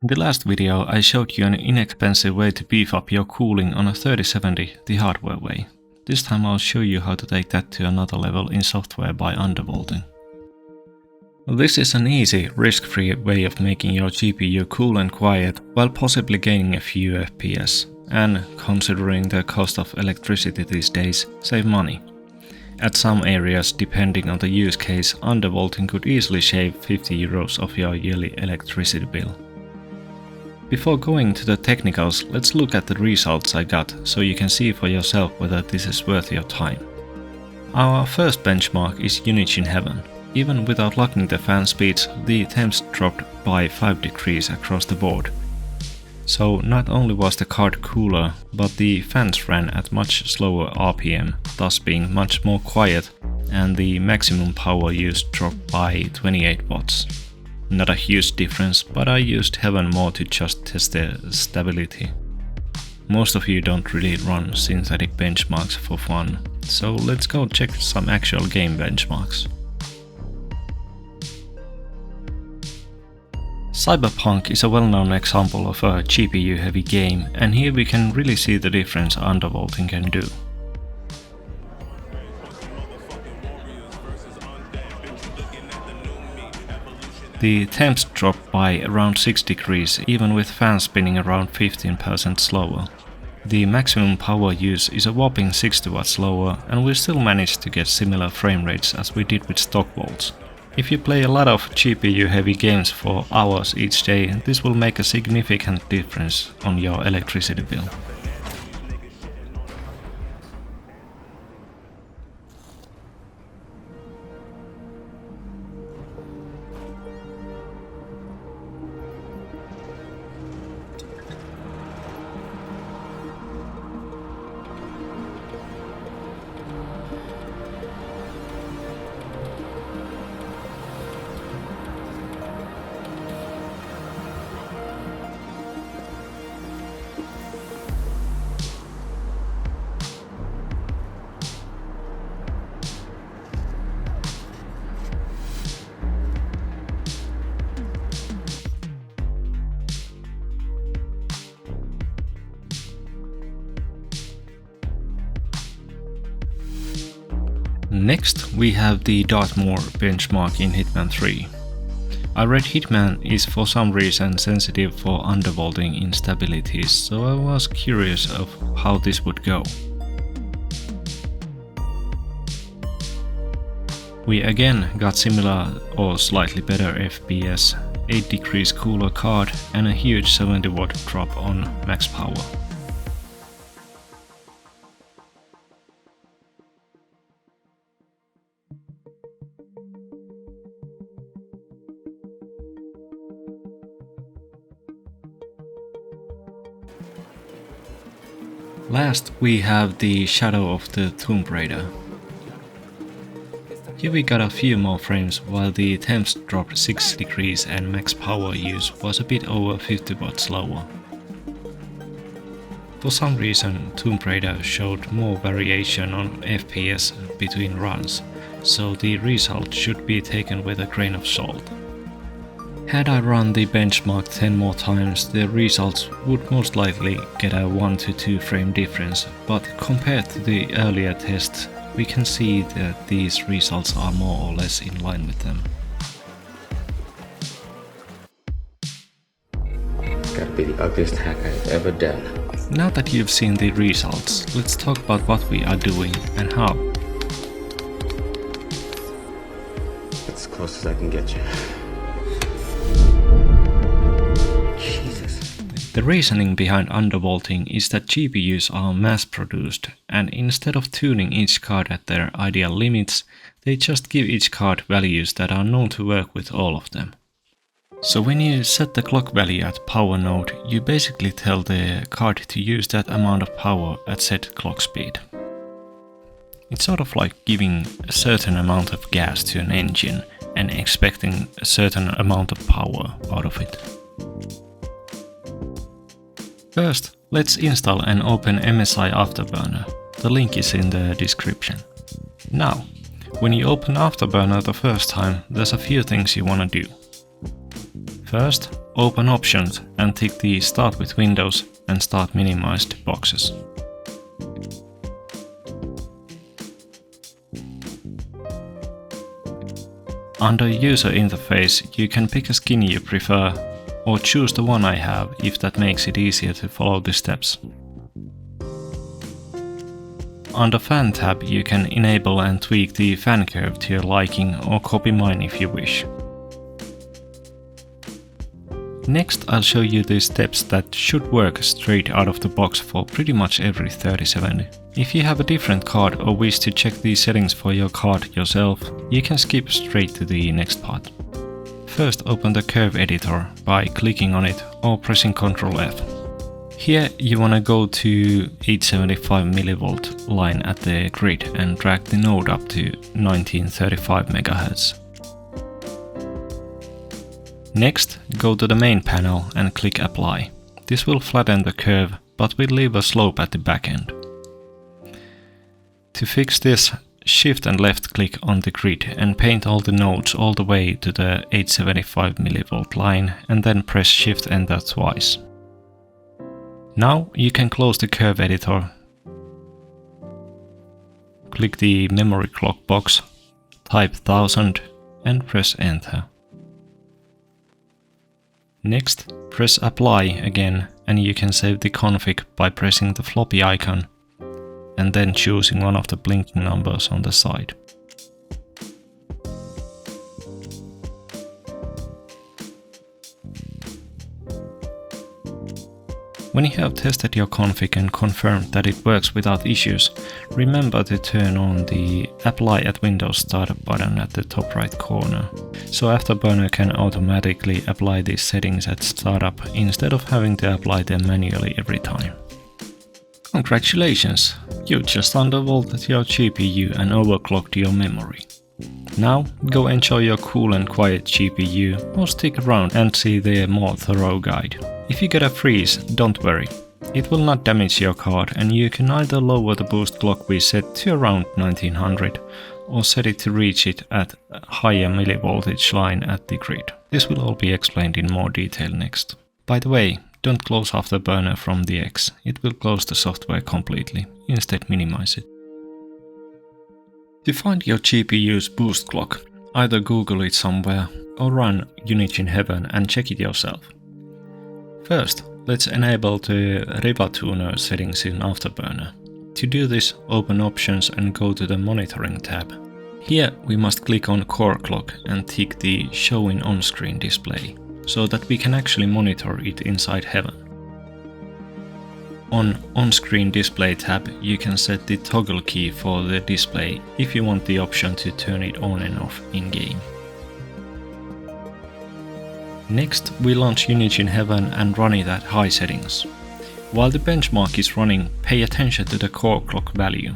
In the last video I showed you an inexpensive way to beef up your cooling on a 3070 the hardware way. This time I'll show you how to take that to another level in software by undervolting. This is an easy, risk-free way of making your GPU cool and quiet while possibly gaining a few FPS, and, considering the cost of electricity these days, save money. At some areas, depending on the use case, undervolting could easily shave 50 euros off your yearly electricity bill. Before going to the technicals, let's look at the results I got, so you can see for yourself whether this is worth your time. Our first benchmark is Unity in Heaven. Even without locking the fan speeds, the temps dropped by 5 degrees across the board. So not only was the card cooler, but the fans ran at much slower RPM, thus being much more quiet, and the maximum power used dropped by 28 watts. Not a huge difference, but I used Heaven more to just test the stability. Most of you don't really run synthetic benchmarks for fun, so let's go check some actual game benchmarks. Cyberpunk is a well-known example of a GPU-heavy game, and here we can really see the difference undervolting can do. The temps dropped by around 6 degrees, even with fans spinning around 15% slower. The maximum power use is a whopping 60 watts lower, and we still managed to get similar frame rates as we did with stock volts. If you play a lot of GPU-heavy games for hours each day, this will make a significant difference on your electricity bill. Next, we have the Dartmoor benchmark in Hitman 3. I read Hitman is for some reason sensitive for undervolting instabilities, so I was curious of how this would go. We again got similar or slightly better FPS, 8 degrees cooler card and a huge 70 watt drop on max power. Last, we have the Shadow of the Tomb Raider. Here we got a few more frames while the temps dropped 6 degrees and max power use was a bit over 50 watts lower. For some reason, Tomb Raider showed more variation on FPS between runs, so the result should be taken with a grain of salt. Had I run the benchmark 10 more times, the results would most likely get a 1 to 2 frame difference, but compared to the earlier tests, we can see that these results are more or less in line with them. Gotta be the ugliest hack I've ever done. Now that you've seen the results, let's talk about what we are doing and how. That's as close as I can get you. The reasoning behind undervolting is that GPUs are mass-produced, and instead of tuning each card at their ideal limits, they just give each card values that are known to work with all of them. So when you set the clock value at power node, you basically tell the card to use that amount of power at set clock speed. It's sort of like giving a certain amount of gas to an engine and expecting a certain amount of power out of it. First, let's install and open MSI Afterburner. The link is in the description. Now, when you open Afterburner the first time, there's a few things you want to do. First, open Options and tick the Start with Windows and Start Minimized boxes. Under User Interface, you can pick a skin you prefer, or choose the one I have if that makes it easier to follow the steps. Under Fan tab, you can enable and tweak the fan curve to your liking or copy mine if you wish. Next, I'll show you the steps that should work straight out of the box for pretty much every 3070. If you have a different card or wish to check these settings for your card yourself, you can skip straight to the next part. First, open the curve editor by clicking on it or pressing Ctrl F. Here you wanna go to 875 mV line at the grid and drag the node up to 1935 MHz. Next, go to the main panel and click Apply. This will flatten the curve, but will leave a slope at the back end. To fix this, shift and left click on the grid and paint all the nodes all the way to the 875 mV line and then press Shift Enter twice. Now you can close the curve editor, click the memory clock box, type 1000 and press Enter. Next, press Apply again and you can save the config by pressing the floppy icon and then choosing one of the blinking numbers on the side. When you have tested your config and confirmed that it works without issues, remember to turn on the Apply at Windows Startup button at the top right corner, so Afterburner can automatically apply these settings at startup instead of having to apply them manually every time. Congratulations! You just undervolted your GPU and overclocked your memory. Now go enjoy your cool and quiet GPU or stick around and see the more thorough guide. If you get a freeze, don't worry. It will not damage your card and you can either lower the boost clock we set to around 1900 or set it to reach it at a higher millivoltage line at the grid. This will all be explained in more detail next. By the way, don't close Afterburner from the X, it will close the software completely, instead minimize it. To find your GPU's boost clock, either Google it somewhere or run Unity in Heaven and check it yourself. First, let's enable the Riva Tuner settings in Afterburner. To do this, open Options and go to the Monitoring tab. Here we must click on Core Clock and tick the Show in On-Screen Display, so that we can actually monitor it inside Heaven. On On-Screen Display tab, you can set the toggle key for the display if you want the option to turn it on and off in-game. Next, we launch Unity in Heaven and run it at high settings. While the benchmark is running, pay attention to the core clock value.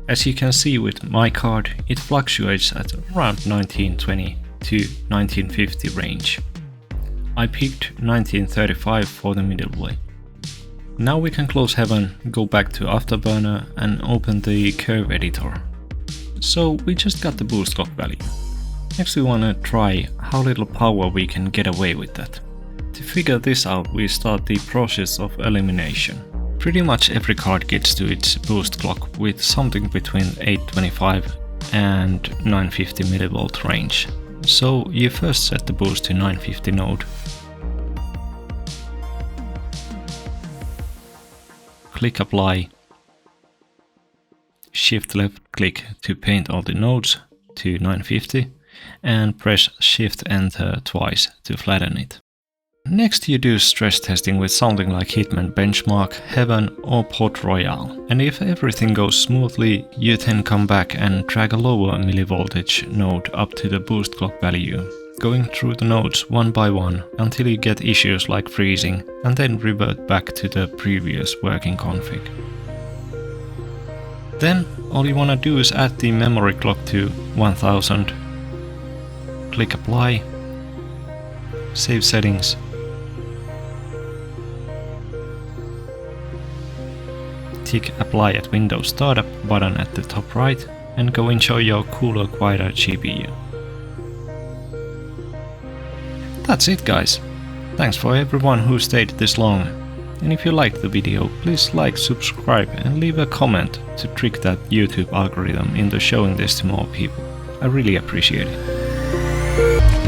As you can see with my card, it fluctuates at around 1920 to 1950 range. I picked 1935 for the middle way. Now we can close Heaven, go back to Afterburner and open the curve editor. So we just got the boost clock value. Next we wanna try how little power we can get away with that. To figure this out, we start the process of elimination. Pretty much every card gets to its boost clock with something between 825 and 950 mV range. So you first set the boost to 950 node. Click Apply. Shift left click to paint all the nodes to 950 and press Shift Enter twice to flatten it. Next you do stress testing with something like Hitman Benchmark, Heaven or Port Royale, and if everything goes smoothly, you then come back and drag a lower millivoltage node up to the boost clock value, going through the nodes one by one until you get issues like freezing, and then revert back to the previous working config. Then all you wanna do is add the memory clock to 1000, click Apply, save settings, tick Apply at Windows Startup button at the top right and go enjoy your cooler, quieter GPU. That's it guys! Thanks for everyone who stayed this long. And if you liked the video, please like, subscribe and leave a comment to trick that YouTube algorithm into showing this to more people. I really appreciate it.